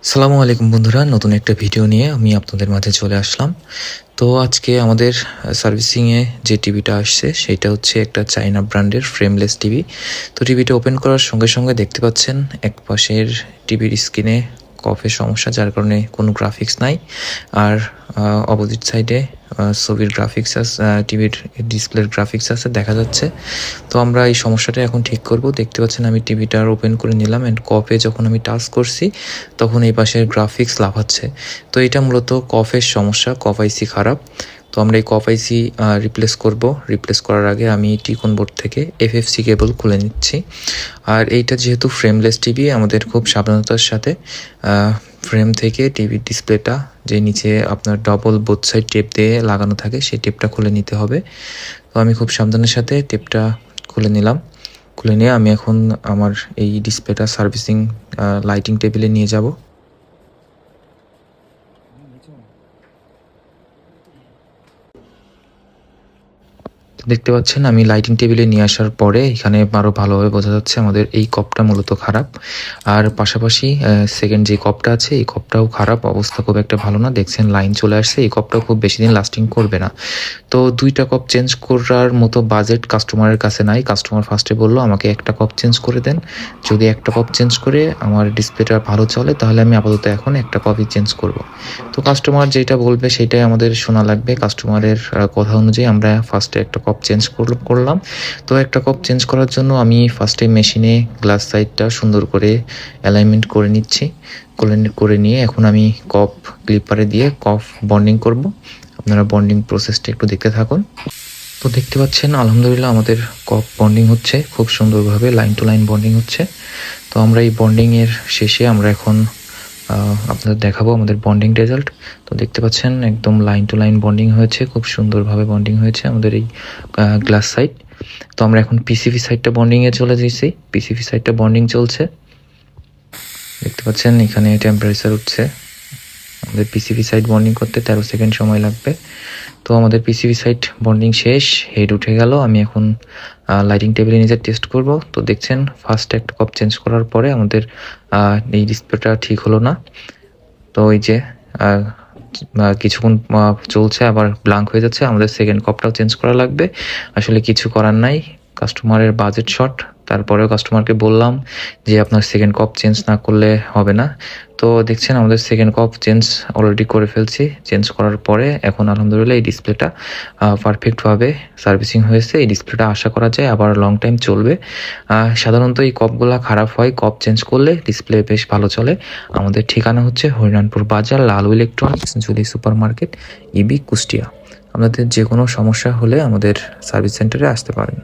সালামু আলাইকুম বন্ধুরা, নতুন একটা ভিডিও নিয়ে আমি আপনাদের মাঝে চলে আসলাম। তো আজকে আমাদের সার্ভিসিংয়ে যে টিভিটা আসছে সেটা হচ্ছে একটা চাইনা ব্র্যান্ডের ফ্রেমলেস টিভি। তো টিভিটা ওপেন করার সঙ্গে সঙ্গে দেখতে পাচ্ছেন এক পাশের টিভির স্ক্রিনে কফের সমস্যা, যার কারণে কোনো গ্রাফিক্স নাই। আর অপোজিট সাইডে ছবির গ্রাফিক্স আছে, টিভির ডিসপ্লের গ্রাফিক্স আছে দেখা যাচ্ছে। তো আমরা এই সমস্যাটা এখন ঠিক করব। দেখতে পাচ্ছেন আমি টিভিটার ওপেন করে নিলাম অ্যান্ড কফে যখন আমি টাচ করছি তখন এই পাশের গ্রাফিক্স লাফাচ্ছে। তো এটা মূলত কফের সমস্যা, কফ আইসি খারাপ। তো আমরা এই কফ আইসি রিপ্লেস করার আগে আমি টিকন বোর্ড থেকে এফএফসি কেবল খুলে নিচ্ছি। আর এইটা যেহেতু ফ্রেমলেস টিভি, আমাদের খুব সাবধানতার সাথে ফ্রেম থেকে টিভির ডিসপ্লেটা যে নিচে আপনার ডবল বোথ সাইড টেপ দিয়ে লাগানো থাকে সেই টেপটা খুলে নিতে হবে। তো আমি খুব সাবধানের সাথে টেপটা খুলে নিলাম। খুলে নিয়ে আমি এখন আমার এই ডিসপ্লেটা সার্ভিসিং লাইটিং টেবিলে নিয়ে যাব। দেখতে পাচ্ছেন আমি লাইটিং টেবিলে নিয়ে আসার পরে এখানে আরও ভালোভাবে বোঝা যাচ্ছে আমাদের এই কপটা মূলত খারাপ। আর পাশাপাশি সেকেন্ড যে কপটা আছে এই কপটাও খারাপ, অবস্থা খুব একটা ভালো না। দেখছেন লাইন চলে আসছে, এই কপটাও খুব বেশি দিন লাস্টিং করবে না। তো দুইটা কপ চেঞ্জ করার মতো বাজেট কাস্টমারের কাছে নাই। কাস্টমার ফার্স্টে বললো আমাকে একটা কপ চেঞ্জ করে দেন, যদি একটা কপ চেঞ্জ করে আমার ডিসপ্লেটা ভালো চলে তাহলে আমি আপাতত এখন একটা কপই চেঞ্জ করব। তো কাস্টমার যেটা বলবে সেটাই আমাদের শোনা লাগবে। কাস্টমারের কথা অনুযায়ী আমরা ফার্স্টে একটা কপ চেঞ্জ করলাম। তো একটা কপ চেঞ্জ করার জন্য আমি ফার্স্টে মেশিনে গ্লাস সাইডটা সুন্দর করে অ্যালাইনমেন্ট করে নিচ্ছি। করে নিয়ে এখন আমি কপ ক্লিপারে দিয়ে কপ বন্ডিং করব। আপনারা বন্ডিং প্রসেসটা একটু দেখতে থাকুন। তো দেখতে পাচ্ছেন আলহামদুলিল্লাহ আমাদের কপ বন্ডিং হচ্ছে খুব সুন্দরভাবে, লাইন টু লাইন বন্ডিং হচ্ছে। তো আমরা এই বন্ডিংয়ের শেষে আমরা এখন আপনাদের দেখাবো আমাদের বন্ডিং রেজাল্ট। তো দেখতে পাচ্ছেন একদম লাইন টু লাইন বন্ডিং হয়েছে, খুব সুন্দরভাবে বন্ডিং হয়েছে আমাদের এই গ্লাস সাইড। তো আমরা এখন পিসিবি সাইডটা বন্ডিংয়ে চলে যাচ্ছি। পিসিবি সাইডটা বন্ডিং চলছে, দেখতে পাচ্ছেন এখানে টেম্পারেচার উঠছে। আমাদের পিসিবি সাইড বন্ডিং করতে 13 সেকেন্ড সময় লাগবে। তো আমাদের পিসিবি সাইড বন্ডিং শেষ, হেড উঠে গেল। আমি এখন লাইটিং টেবিলে নিজে টেস্ট করব। তো দেখছেন ফার্স্ট একটা কপ চেঞ্জ করার পরে আমাদের এই ডিসপ্লেটা ঠিক হলো না। তো ওই যে কিছুক্ষণ চলছে আবার ব্ল্যাঙ্ক হয়ে যাচ্ছে, আমাদের সেকেন্ড কপটাও চেঞ্জ করা লাগবে। আসলে কিছু করার নাই, কাস্টমারের বাজেট শর্ট। তারপরেও কাস্টমারকে বললাম যে আপনার সেকেন্ড কপ চেঞ্জ না করলে হবে না। তো দেখছেন আমাদের সেকেন্ড কপ চেঞ্জ অলরেডি করে ফেলছি। চেঞ্জ করার পরে এখন আলহামদুলিল্লাহ এই ডিসপ্লেটা পারফেক্টভাবে সার্ভিসিং হয়েছে। এই ডিসপ্লেটা আশা করা যায় আবার লং টাইম চলবে। সাধারণত এই কপগুলা খারাপ হয়, কপ চেঞ্জ করলে ডিসপ্লে বেশ ভালো চলে। আমাদের ঠিকানা হচ্ছে Harinanpur Bazar, Lalu electronics, Julie super market, ইবি, কুষ্টিয়া। আপনাদের যে কোনো সমস্যা হলে আমাদের সার্ভিস সেন্টারে আসতে পারেন।